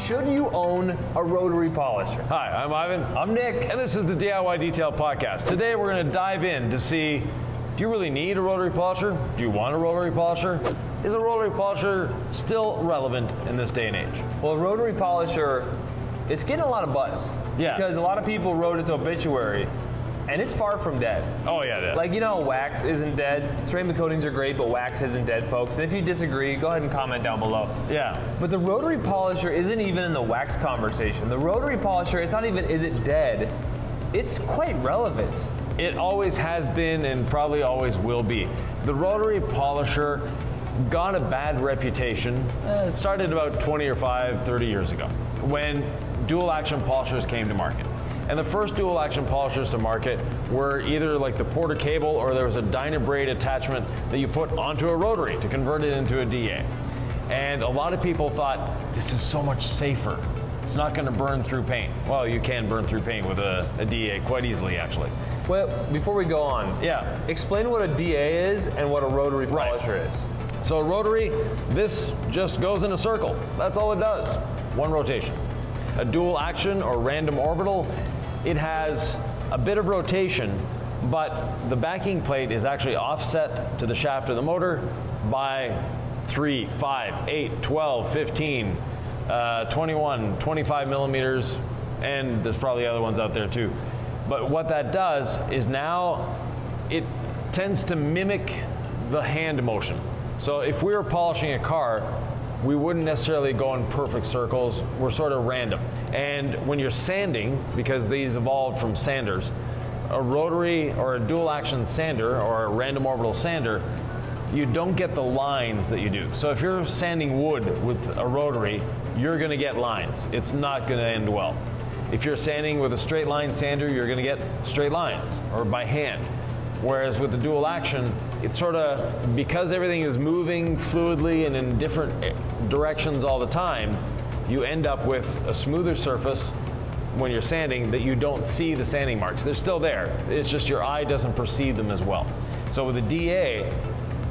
Should you own a rotary polisher? Hi, I'm Ivan. I'm Nick. And this is the DIY Detail Podcast. Today we're going to dive in to see, do you really need a rotary polisher? Do you want a rotary polisher? Is a rotary polisher still relevant in this day and age? Well, a rotary polisher, it's getting a lot of buzz. Yeah. Because a lot of people wrote its obituary, and it's far from dead. Oh yeah, yeah. Like, you know, wax isn't dead. Ceramic coatings are great, but wax isn't dead, folks. And if you disagree, go ahead and comment down below. Yeah. But the rotary polisher isn't even in the wax conversation. The rotary polisher, it's not even, is it dead? It's quite relevant. It always has been and probably always will be. The rotary polisher got a bad reputation. It started about 30 years ago when dual action polishers came to market. And the first dual action polishers to market were either like the Porter cable, or there was a Dynabraid attachment that you put onto a rotary to convert it into a DA. And a lot of people thought, this is so much safer. It's not going to burn through paint. Well, you can burn through paint with a DA quite easily, actually. Well, before we go on, Yeah. explain what a DA is and what a rotary polisher is. So a rotary, this just goes in a circle. That's all it does. One rotation. A dual action or random orbital, it has a bit of rotation, but the backing plate is actually offset to the shaft of the motor by 3, 5, 8, 12, 15, 21, 25 millimeters, and there's probably other ones out there too. But what that does is now it tends to mimic the hand motion. So if we were polishing a car, we wouldn't necessarily go in perfect circles. We're sort of random. And when you're sanding, because these evolved from sanders, a rotary or a dual action sander or a random orbital sander, you don't get the lines that you do. So if you're sanding wood with a rotary, you're going to get lines. It's not going to end well. If you're sanding with a straight line sander, you're going to get straight lines or by hand. Whereas with the dual action, it's sort of, because everything is moving fluidly and in different directions all the time, you end up with a smoother surface when you're sanding that you don't see the sanding marks. They're still there. It's just your eye doesn't perceive them as well. So with the DA,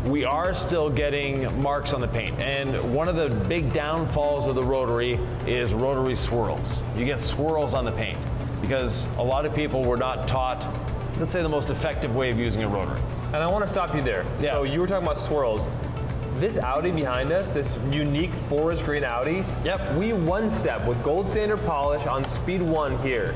we are still getting marks on the paint. And one of the big downfalls of the rotary is rotary swirls. You get swirls on the paint because a lot of people were not taught, let's say, the most effective way of using a rotary. And I want to stop you there. Yeah. So you were talking about swirls. This Audi behind us, this unique forest green Audi, Yep. we one step with gold standard polish on speed 1 here.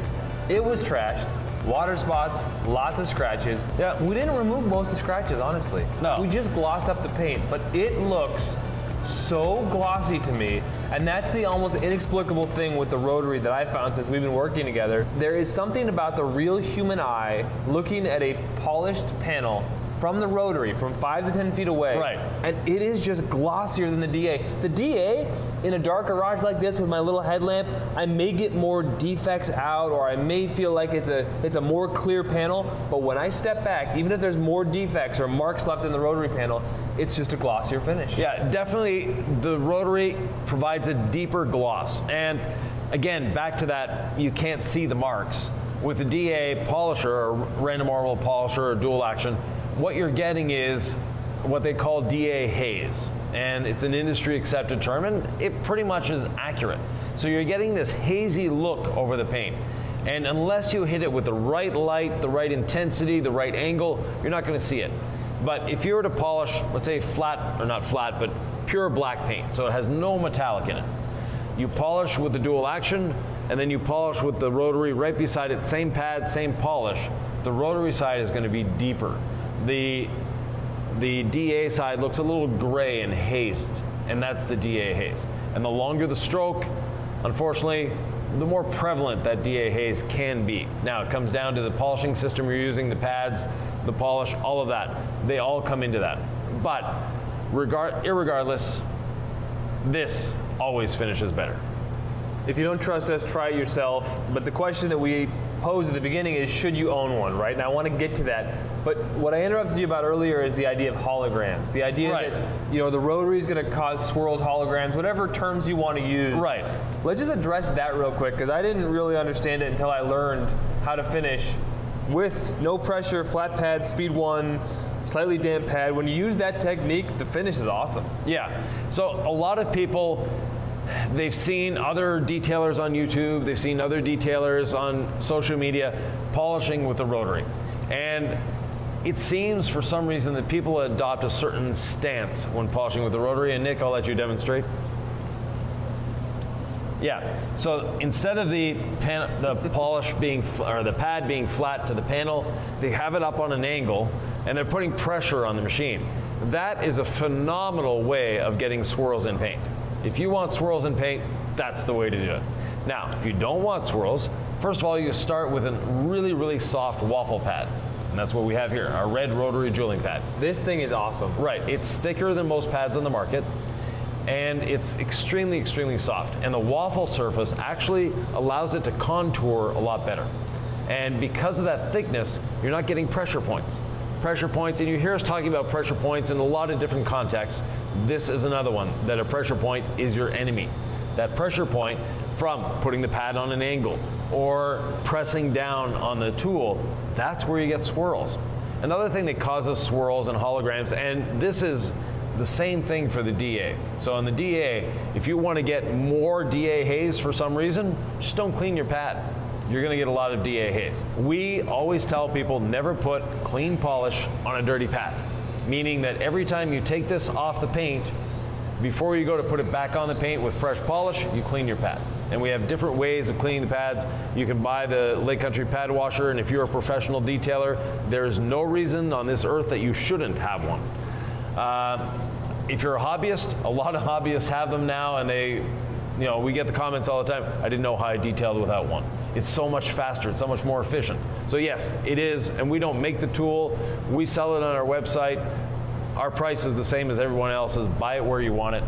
It was trashed, water spots, lots of scratches. Yep. We didn't remove most of the scratches, honestly. No. We just glossed up the paint, but it looks so glossy to me. And that's the almost inexplicable thing with the rotary that I found since we've been working together. There is something about the real human eye looking at a polished panel from the rotary from 5 to 10 feet away. Right. And it is just glossier than the DA. The DA, in a dark garage like this with my little headlamp, I may get more defects out, or I may feel like it's a more clear panel, but when I step back, even if there's more defects or marks left in the rotary panel, it's just a glossier finish. Yeah, definitely the rotary provides a deeper gloss. And again, back to that, you can't see the marks. With the DA polisher or random orbital polisher or dual action, what you're getting is what they call DA haze. And it's an industry accepted term, and it pretty much is accurate. So you're getting this hazy look over the paint. And unless you hit it with the right light, the right intensity, the right angle, you're not going to see it. But if you were to polish, let's say flat, or not flat, but pure black paint, so it has no metallic in it. You polish with the dual action, and then you polish with the rotary right beside it, same pad, same polish. The rotary side is going to be deeper. The DA side looks a little gray and hazed, and that's the DA haze. And the longer the stroke, unfortunately, the more prevalent that DA haze can be. Now, it comes down to the polishing system you're using, the pads, the polish, all of that. They all come into that. But irregardless, this always finishes better. If you don't trust us, try it yourself. But the question that we posed at the beginning is, should you own one, right? And I want to get to that. But what I interrupted you about earlier is the idea of holograms. The idea that, you know, the rotary is going to cause swirls, holograms, whatever terms you want to use. Right. Let's just address that real quick, because I didn't really understand it until I learned how to finish with no pressure, flat pad, speed 1, slightly damp pad. When you use that technique, the finish is awesome. Yeah. So a lot of people they've seen other detailers on YouTube, they've seen other detailers on social media polishing with the rotary. And it seems for some reason that people adopt a certain stance when polishing with the rotary. And Nick, I'll let you demonstrate. Yeah, so instead of the polish being, or the pad being flat to the panel, they have it up on an angle and they're putting pressure on the machine. That is a phenomenal way of getting swirls in paint. If you want swirls in paint, that's the way to do it. Now, if you don't want swirls, first of all, you start with a really, really soft waffle pad. And that's what we have here, our red rotary jeweling pad. This thing is awesome. Right, it's thicker than most pads on the market, and it's extremely, extremely soft. And the waffle surface actually allows it to contour a lot better. And because of that thickness, you're not getting pressure points. Pressure points, and you hear us talking about pressure points in a lot of different contexts. This is another one, that a pressure point is your enemy. That pressure point from putting the pad on an angle or pressing down on the tool, that's where you get swirls. Another thing that causes swirls and holograms, and this is the same thing for the DA. So on the DA, if you want to get more DA haze for some reason, just don't clean your pad. You're going to get a lot of DA haze. We always tell people never put clean polish on a dirty pad, meaning that every time you take this off the paint, before you go to put it back on the paint with fresh polish, you clean your pad. And we have different ways of cleaning the pads. You can buy the Lake Country pad washer, and if you're a professional detailer, there's no reason on this earth that you shouldn't have one. If you're a hobbyist, a lot of hobbyists have them now, and we get the comments all the time, I didn't know how I detailed without one. It's so much faster, it's so much more efficient. So yes, it is, and we don't make the tool, we sell it on our website. Our price is the same as everyone else's. Buy it where you want it,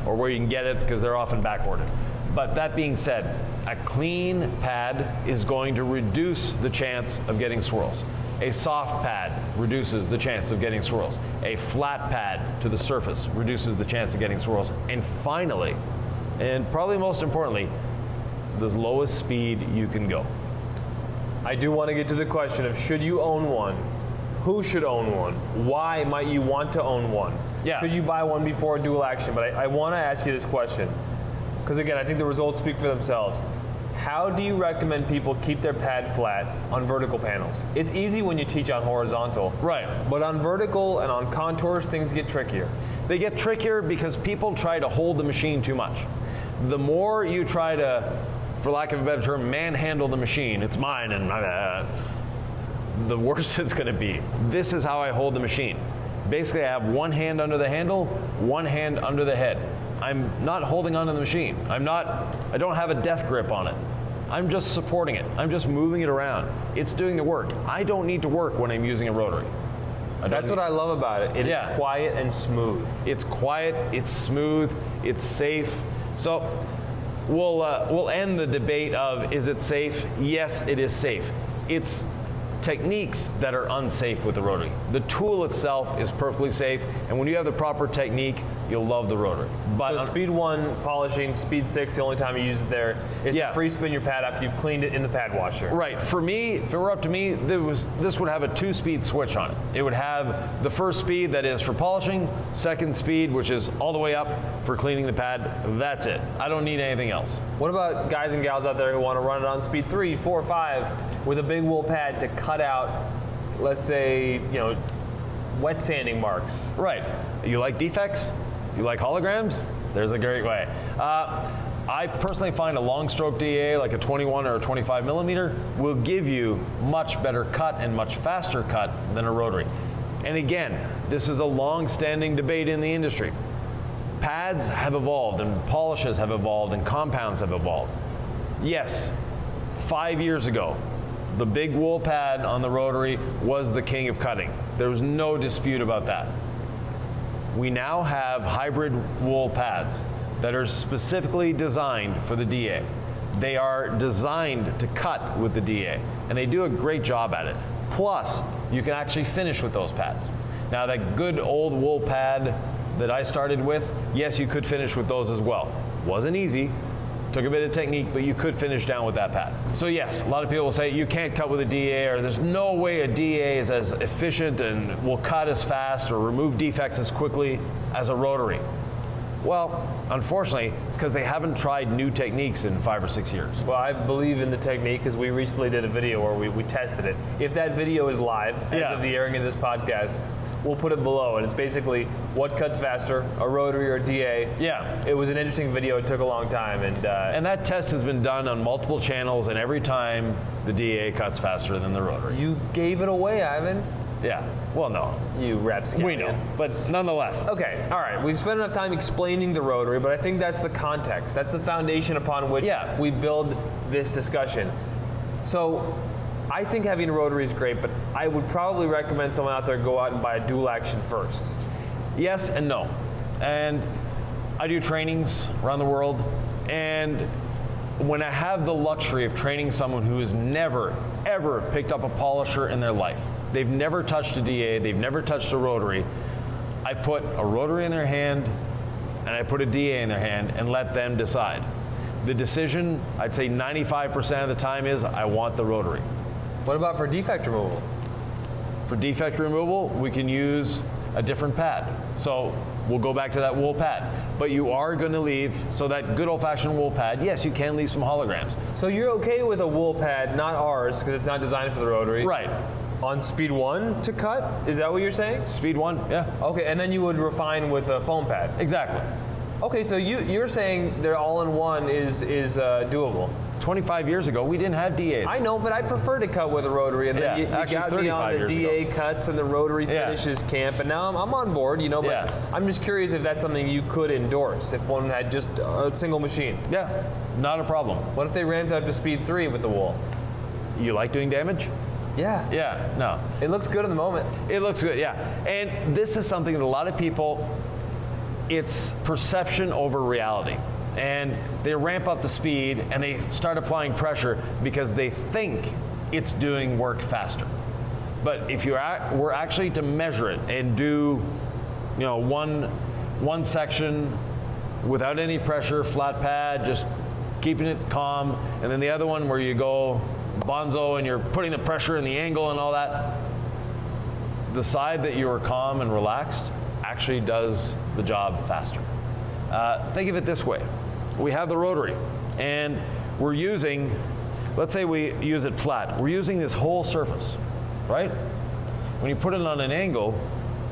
or where you can get it, because they're often back-ordered. But that being said, a clean pad is going to reduce the chance of getting swirls. A soft pad reduces the chance of getting swirls. A flat pad to the surface reduces the chance of getting swirls. And finally, and probably most importantly, the lowest speed you can go. I do want to get to the question of, should you own one? Who should own one? Why might you want to own one? Yeah. Should you buy one before a dual action? But I want to ask you this question, because again, I think the results speak for themselves. How do you recommend people keep their pad flat on vertical panels? It's easy when you teach on horizontal. Right. But on vertical and on contours, things get trickier. They get trickier because people try to hold the machine too much. The more you try to, for lack of a better term, manhandle the machine, it's mine and the worse it's going to be. This is how I hold the machine. Basically, I have one hand under the handle, one hand under the head. I'm not holding onto the machine. I don't have a death grip on it. I'm just supporting it. I'm just moving it around. It's doing the work. I don't need to work when I'm using a rotary. That's what I love about it. It is quiet and smooth. It's quiet, it's smooth, it's safe. So we'll end the debate of, is it safe? Yes, it is safe. It's techniques that are unsafe with the rotary. The tool itself is perfectly safe, and when you have the proper technique, you'll love the rotary. But so speed 1 polishing, speed 6, the only time you use it there is to free spin your pad after you've cleaned it in the pad washer. Right. For me, if it were up to me, this would have a 2-speed switch on it. It would have the first speed that is for polishing, second speed, which is all the way up for cleaning the pad. That's it. I don't need anything else. What about guys and gals out there who want to run it on speed 3, 4, 5 with a big wool pad to cut out, let's say, wet sanding marks? Right. You like defects? You like holograms? There's a great way. I personally find a long stroke DA, like a 21 or a 25 millimeter, will give you much better cut and much faster cut than a rotary. And again, this is a long-standing debate in the industry. Pads have evolved, and polishes have evolved, and compounds have evolved. Yes, 5 years ago, the big wool pad on the rotary was the king of cutting. There was no dispute about that. We now have hybrid wool pads that are specifically designed for the DA. They are designed to cut with the DA, and they do a great job at it. Plus, you can actually finish with those pads. Now, that good old wool pad that I started with, yes, you could finish with those as well. Wasn't easy. Took a bit of technique, but you could finish down with that pad. So yes, a lot of people will say you can't cut with a DA, or there's no way a DA is as efficient and will cut as fast or remove defects as quickly as a rotary. Well, unfortunately, it's because they haven't tried new techniques in 5 or 6 years. Well, I believe in the technique because we recently did a video where we tested it. If that video is live, as of the airing of this podcast, we'll put it below. And it's basically what cuts faster, a rotary or a DA. Yeah. It was an interesting video. It took a long time. And that test has been done on multiple channels, and every time the DA cuts faster than the rotary. You gave it away, Ivan. Yeah. Well, no. You rapscallion. We know, but nonetheless. Okay, all right. We've spent enough time explaining the rotary, but I think that's the context. That's the foundation upon which we build this discussion. So I think having a rotary is great, but I would probably recommend someone out there go out and buy a dual action first. Yes and no. And I do trainings around the world, and when I have the luxury of training someone who has never, ever picked up a polisher in their life, they've never touched a DA, they've never touched a rotary, I put a rotary in their hand and I put a DA in their hand and let them decide. The decision, I'd say 95% of the time, is I want the rotary. What about for defect removal? For defect removal, we can use a different pad. So we'll go back to that wool pad. But you are going to leave, so that good old-fashioned wool pad, yes, you can leave some holograms. So you're okay with a wool pad, not ours, because it's not designed for the rotary. Right. On speed 1 to cut? Is that what you're saying? Speed 1, yeah. Okay, and then you would refine with a foam pad. Exactly. Okay, so you're saying they're all-in-one is doable. 25 years ago, we didn't have DAs. I know, but I prefer to cut with a rotary, and then you got me on the DA cuts and the rotary finishes camp, and now I'm on board, but I'm just curious if that's something you could endorse if one had just a single machine. Yeah, not a problem. What if they ramped it up to speed 3 with the wool? You like doing damage? Yeah. Yeah, no. It looks good in the moment. It looks good, yeah. And this is something that a lot of people, it's perception over reality. And they ramp up the speed and they start applying pressure because they think it's doing work faster. But if you were actually to measure it and do, one section without any pressure, flat pad, just keeping it calm, and then the other one where you go bonzo and you're putting the pressure and the angle and all that, the side that you are calm and relaxed actually does the job faster. Think of it this way. We have the rotary, and we're using, let's say we use it flat. We're using this whole surface, right? When you put it on an angle,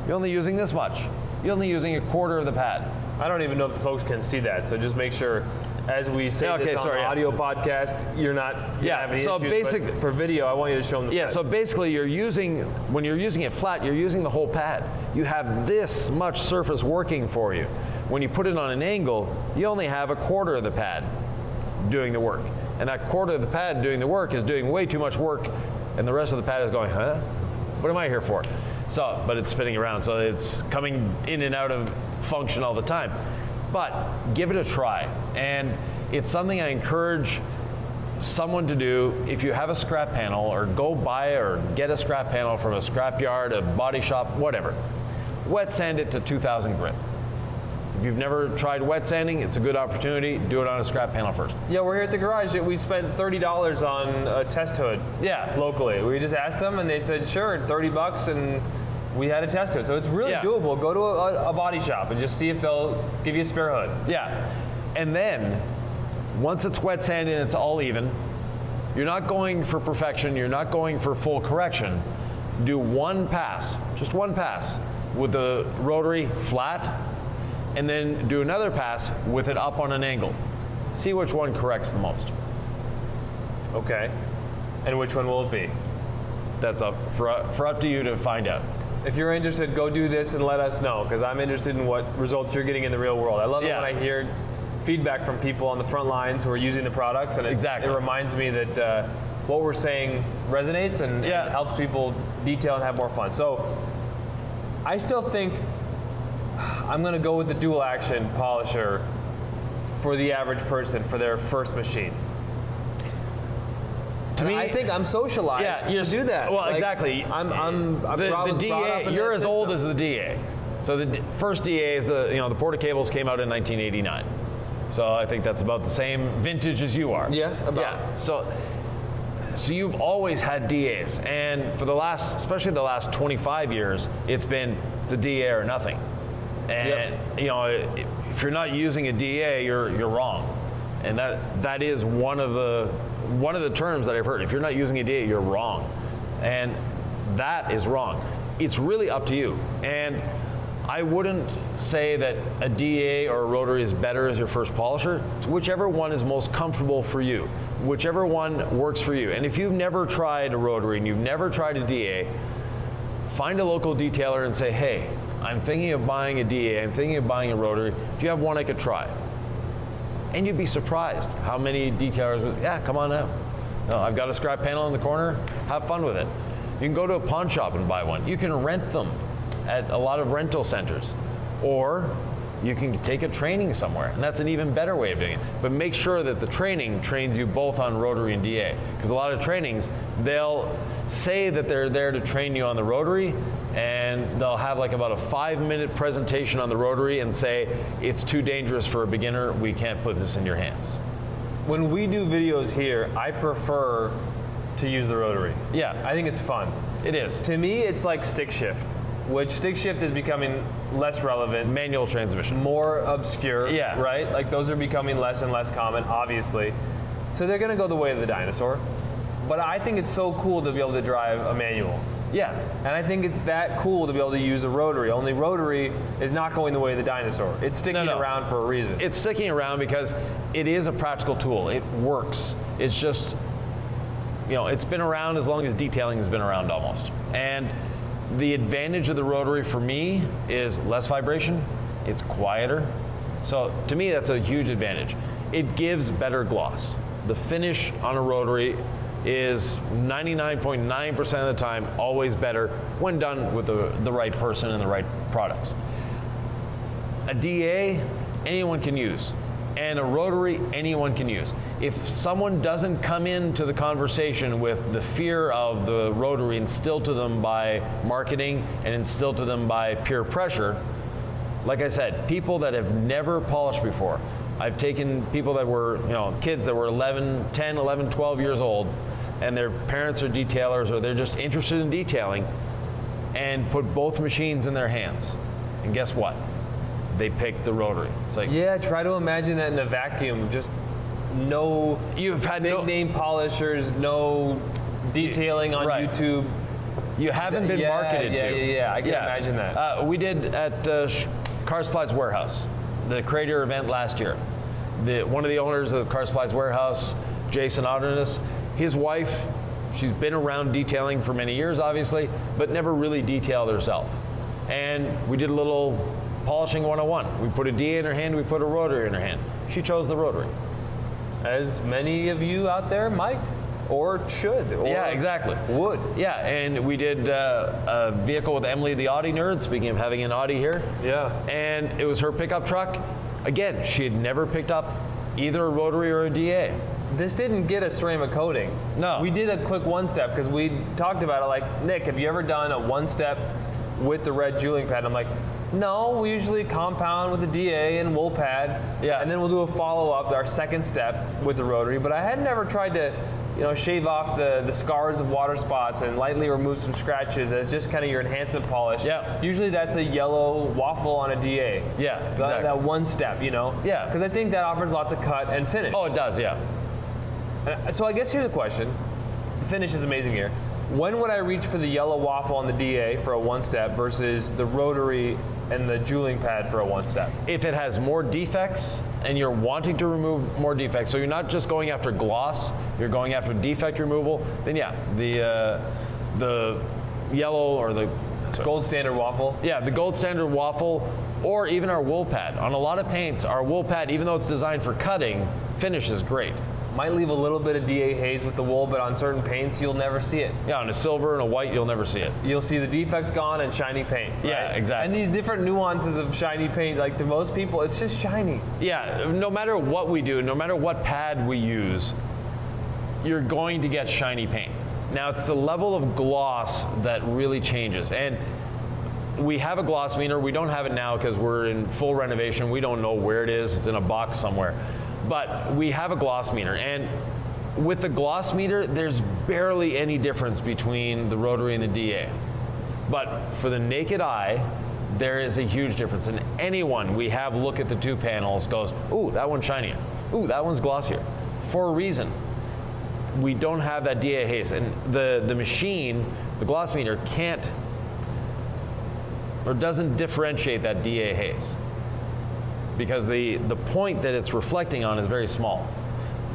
you're only using this much. You're only using a quarter of the pad. I don't even know if the folks can see that, so just make sure, as we say this on the audio podcast, you're not having any issues, but for video, I want you to show them the pad. So basically when you're using it flat, you're using the whole pad. You have this much surface working for you. When you put it on an angle, you only have a quarter of the pad doing the work. And that quarter of the pad doing the work is doing way too much work, and the rest of the pad is going, huh? What am I here for? So, but it's spinning around, so it's coming in and out of function all the time. But give it a try. And it's something I encourage someone to do if you have a scrap panel, or go buy or get a scrap panel from a scrap yard, a body shop, whatever. Wet sand it to 2,000 grit. If you've never tried wet sanding, it's a good opportunity. Do it on a scrap panel first. Yeah, we're here at the garage. We spent $30 on a test hood. Yeah. Locally. We just asked them, and they said, sure, $30, and we had a test hood. So it's really doable. Go to a body shop and just see if they'll give you a spare hood. Yeah. And then, once it's wet sanded and it's all even, you're not going for perfection, you're not going for full correction. Do one pass, just one pass, with the rotary flat, and then do another pass with it up on an angle. See which one corrects the most. Okay. And which one will it be? That's up to you to find out. If you're interested, go do this and let us know, because I'm interested in what results you're getting in the real world. I love it when I hear feedback from people on the front lines who are using the products, and it reminds me that what we're saying resonates and helps people detail and have more fun. So I still think I'm going to go with the dual action polisher for the average person for their first machine. To me, I think I'm socialized to do that. Well, exactly. The DA. You're as old as the DA. So the first DA is the Porta cables came out in 1989. So I think that's about the same vintage as you are. Yeah. So you've always had DAs, and for especially the last 25 years, it's a DA or nothing. And if you're not using a DA, you're wrong. And that is one of the terms that I've heard. If you're not using a DA, you're wrong. And that is wrong. It's really up to you. And I wouldn't say that a DA or a rotary is better as your first polisher. It's whichever one is most comfortable for you, whichever one works for you. And if you've never tried a rotary and you've never tried a DA, find a local detailer and say, hey, I'm thinking of buying a DA, I'm thinking of buying a rotary. Do you have one I could try? And you'd be surprised how many detailers would, yeah, come on out. No, I've got a scrap panel in the corner, have fun with it. You can go to a pawn shop and buy one. You can rent them at a lot of rental centers. Or you can take a training somewhere, and that's an even better way of doing it. But make sure that the training trains you both on rotary and DA, because a lot of trainings, they'll say that they're there to train you on the rotary, and they'll have like about a 5-minute presentation on the rotary and say, it's too dangerous for a beginner, we can't put this in your hands. When we do videos here, I prefer to use the rotary. Yeah. I think it's fun. It is. To me, it's like stick shift, which stick shift is becoming less relevant. Manual transmission. More obscure, yeah. Right? Like those are becoming less and less common, obviously. So they're gonna go the way of the dinosaur. But I think it's so cool to be able to drive a manual. Yeah. And I think it's that cool to be able to use a rotary. Only rotary is not going the way of the dinosaur. It's sticking around for a reason. It's sticking around because it is a practical tool. It works. It's just, you know, it's been around as long as detailing has been around almost. And the advantage of the rotary for me is less vibration. It's quieter. So to me, that's a huge advantage. It gives better gloss. The finish on a rotary is 99.9% of the time always better when done with the right person and the right products. A DA, anyone can use. And a rotary, anyone can use. If someone doesn't come into the conversation with the fear of the rotary instilled to them by marketing and instilled to them by peer pressure, like I said, people that have never polished before, I've taken people that were, you know, kids that were 10, 11, 12 years old, and their parents are detailers or they're just interested in detailing, and put both machines in their hands. And guess what? They picked the rotary. It's like, yeah, try to imagine that in a vacuum. Just no you've had big name polishers, no detailing on right. YouTube. You haven't been marketed to. Yeah, I can imagine that. We did at Car Supplies Warehouse, the Creator event last year. One of the owners of Car Supplies Warehouse, Jason Otternis, his wife, she's been around detailing for many years, obviously, but never really detailed herself. And we did a little polishing 101. We put a DA in her hand, we put a rotary in her hand. She chose the rotary. As many of you out there might, or should, or yeah, exactly. would. Yeah, and we did a vehicle with Emily, the Audi nerd, speaking of having an Audi here. Yeah. And it was her pickup truck. Again, she had never picked up either a rotary or a DA. This didn't get a ceramic coating. No. We did a quick one-step because we talked about it like, Nick, have you ever done a one-step with the red jeweling pad? And I'm like, no, we usually compound with the DA and wool pad. Yeah. And then we'll do a follow-up, our second step with the rotary. But I had never tried to, you know, shave off the scars of water spots and lightly remove some scratches as just kind of your enhancement polish. Yeah. Usually that's a yellow waffle on a DA. Yeah, exactly. That one step, you know? Yeah. Because I think that offers lots of cut and finish. Oh, it does, yeah. So I guess here's a question. The finish is amazing here. When would I reach for the yellow waffle on the DA for a one-step versus the rotary and the jeweling pad for a one-step? If it has more defects and you're wanting to remove more defects, so you're not just going after gloss, you're going after defect removal, then yeah, the yellow or the gold standard waffle? Yeah, the gold standard waffle, or even our wool pad. On a lot of paints, our wool pad, even though it's designed for cutting, finish is great. Might leave a little bit of DA haze with the wool, but on certain paints, you'll never see it. Yeah, on a silver and a white, you'll never see it. You'll see the defects gone and shiny paint. Right? Yeah, exactly. And these different nuances of shiny paint, like to most people, it's just shiny. Yeah, no matter what we do, no matter what pad we use, you're going to get shiny paint. Now, it's the level of gloss that really changes. And we have a gloss meter. We don't have it now because we're in full renovation. We don't know where it is. It's in a box somewhere. But we have a gloss meter, and with the gloss meter, there's barely any difference between the rotary and the DA. But for the naked eye, there is a huge difference. And anyone we have look at the two panels goes, ooh, that one's shinier. Ooh, that one's glossier. For a reason. We don't have that DA haze. And the machine, the gloss meter, can't or doesn't differentiate that DA haze, because the point that it's reflecting on is very small.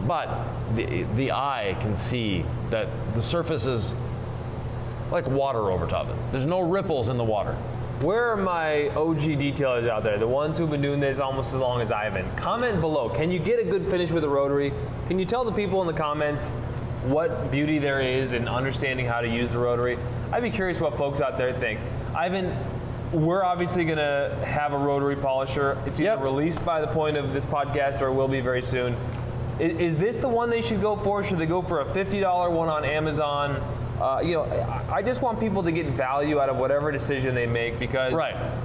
But the eye can see that the surface is like water over top of it. There's no ripples in the water. Where are my OG detailers out there, the ones who've been doing this almost as long as I've been? Comment below. Can you get a good finish with a rotary? Can you tell the people in the comments what beauty there is in understanding how to use the rotary? I'd be curious what folks out there think. Ivan, we're obviously going to have a rotary polisher. It's either released by the point of this podcast or it will be very soon. Is this the one they should go for? Should they go for a $50 one on Amazon? I just want people to get value out of whatever decision they make, because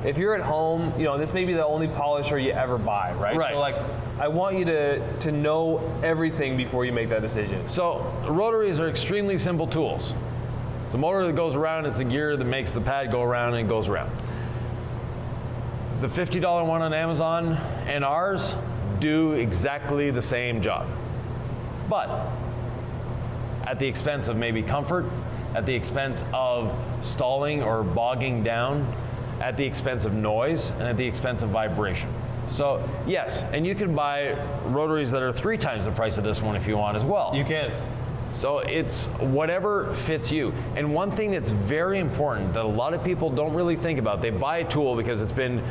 if you're at home, this may be the only polisher you ever buy, right? So I want you to know everything before you make that decision. So rotaries are extremely simple tools. It's a motor that goes around, it's a gear that makes the pad go around, and it goes around. The $50 one on Amazon and ours do exactly the same job, but at the expense of maybe comfort, at the expense of stalling or bogging down, at the expense of noise, and at the expense of vibration. So yes, and you can buy rotaries that are 3 times the price of this one if you want as well. You can. So it's whatever fits you. And one thing that's very important that a lot of people don't really think about, they buy a tool because it's been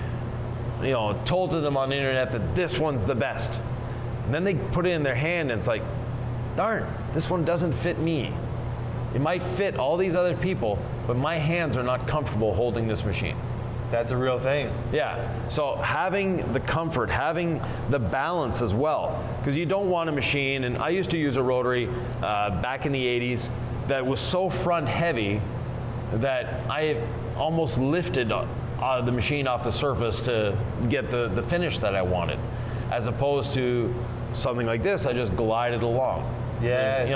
told to them on the internet that this one's the best. And then they put it in their hand and it's like, darn, this one doesn't fit me. It might fit all these other people, but my hands are not comfortable holding this machine. That's a real thing. Yeah, so having the comfort, having the balance as well, because you don't want a machine, and I used to use a rotary back in the 80s that was so front heavy that I almost lifted the machine off the surface to get the finish that I wanted, as opposed to something like this, I just glided along. Yes.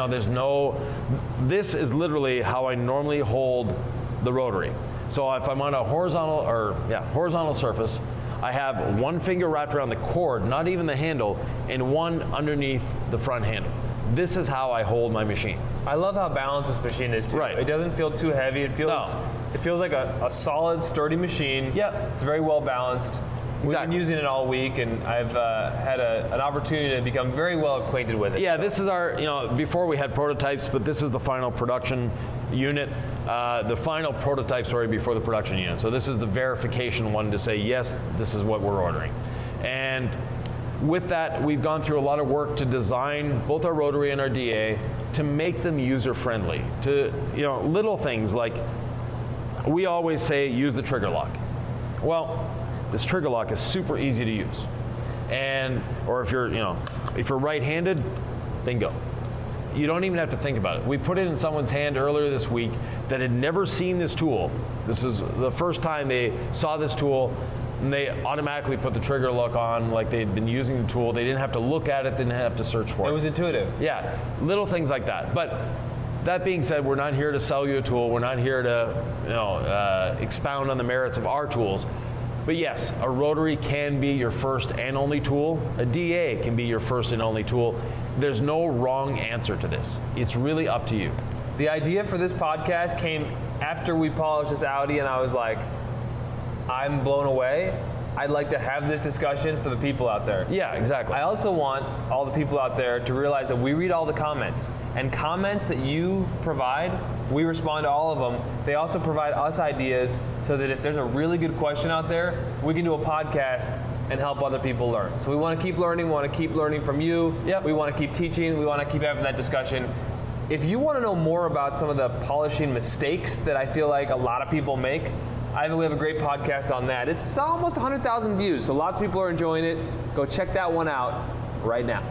This is literally how I normally hold the rotary. So if I'm on a horizontal surface, I have one finger wrapped around the cord, not even the handle, and one underneath the front handle. This is how I hold my machine. I love how balanced this machine is too. Right. It doesn't feel too heavy. It feels like a solid, sturdy machine. Yeah. It's very well balanced. We've been using it all week, and I've had an opportunity to become very well acquainted with it. Yeah, this is our, before we had prototypes, but this is the final production unit, the final prototype, before the production unit. So this is the verification one to say, yes, this is what we're ordering. And with that, we've gone through a lot of work to design both our rotary and our DA to make them user-friendly. To, little things like, we always say, use the trigger lock. Well, this trigger lock is super easy to use. Or if you're right-handed, bingo. You don't even have to think about it. We put it in someone's hand earlier this week that had never seen this tool. This is the first time they saw this tool, and they automatically put the trigger lock on like they'd been using the tool. They didn't have to look at it, didn't have to search for it. It was intuitive. Yeah, little things like that. But that being said, we're not here to sell you a tool. We're not here to expound on the merits of our tools. But yes, a rotary can be your first and only tool. A DA can be your first and only tool. There's no wrong answer to this. It's really up to you. The idea for this podcast came after we polished this Audi, and I was like, I'm blown away. I'd like to have this discussion for the people out there. Yeah, exactly. I also want all the people out there to realize that we read all the comments, and comments that you provide, we respond to all of them. They also provide us ideas so that if there's a really good question out there, we can do a podcast and help other people learn. So we want to keep learning. We want to keep learning from you. Yep. We want to keep teaching. We want to keep having that discussion. If you want to know more about some of the polishing mistakes that I feel like a lot of people make, we have a great podcast on that. It's almost 100,000 views, so lots of people are enjoying it. Go check that one out right now.